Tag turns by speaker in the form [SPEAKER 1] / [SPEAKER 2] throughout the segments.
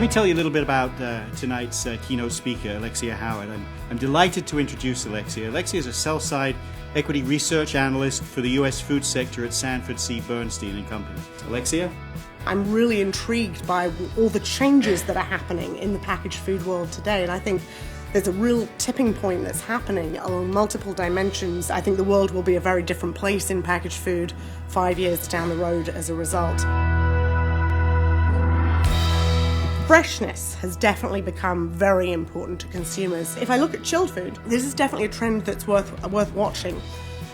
[SPEAKER 1] me tell you a little bit about tonight's keynote speaker, Alexia Howard. I'm delighted to introduce Alexia. Alexia is a sell-side equity research analyst for the U.S. food sector at Sanford C. Bernstein & Company. Alexia?
[SPEAKER 2] I'm really intrigued by all the changes that are happening in the packaged food world today, and I think there's a real tipping point that's happening along multiple dimensions. I think the world will be a very different place in packaged food 5 years down the road as a result. Freshness has definitely become very important to consumers. If I look at chilled food, this is definitely a trend that's worth watching.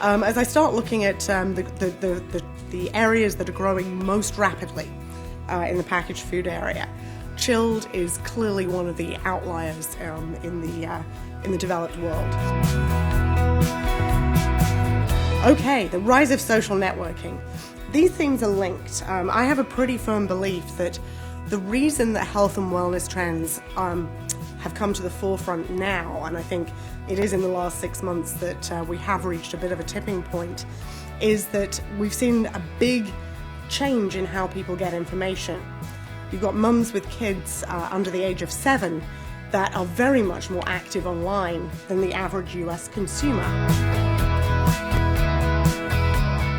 [SPEAKER 2] As I start looking at the areas that are growing most rapidly in the packaged food area, chilled is clearly one of the outliers in the developed world. Okay, the rise of social networking. These things are linked. I have a pretty firm belief that the reason that health and wellness trends have come to the forefront now, and I think it is in the last 6 months that we have reached a bit of a tipping point, is that we've seen a big change in how people get information. You've got mums with kids under the age of 7 that are very much more active online than the average US consumer.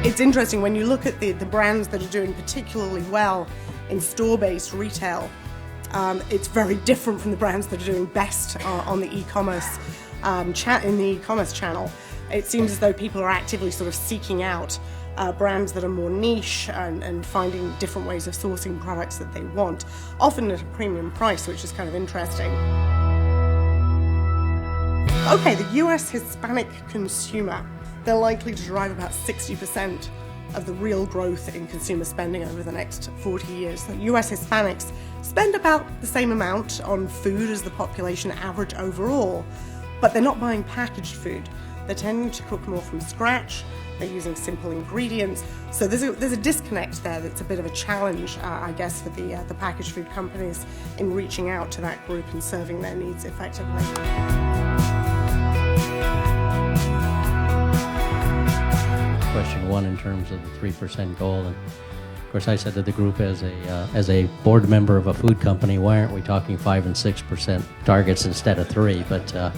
[SPEAKER 2] It's interesting when you look at the brands that are doing particularly well in store-based retail. It's very different from the brands that are doing best on the e-commerce in the e-commerce channel. It seems as though people are actively sort of seeking out brands that are more niche and finding different ways of sourcing products that they want, often at a premium price, which is kind of interesting. Okay, the US Hispanic consumer, they're likely to drive about 60% of the real growth in consumer spending over the next 40 years. So US Hispanics spend about the same amount on food as the population average overall, but they're not buying packaged food. They're tending to cook more from scratch. They're using simple ingredients. So there's a disconnect there that's a bit of a challenge, I guess, for the packaged food companies in reaching out to that group and serving their needs effectively.
[SPEAKER 3] Question one in terms of the 3% goal, and of course I said to the group as a board member of a food company, why aren't we talking 5 and 6% targets instead of 3? But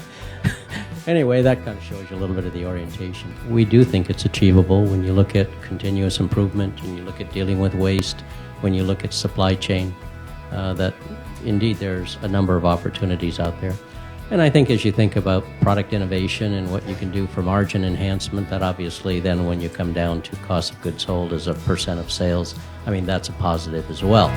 [SPEAKER 3] anyway, that kind of shows you a little bit of the orientation. We do think it's achievable when you look at continuous improvement, and you look at dealing with waste, when you look at supply chain, that indeed there's a number of opportunities out there. And I think as you think about product innovation and what you can do for margin enhancement, that obviously then when you come down to cost of goods sold as a % of sales, I mean, that's a positive as well.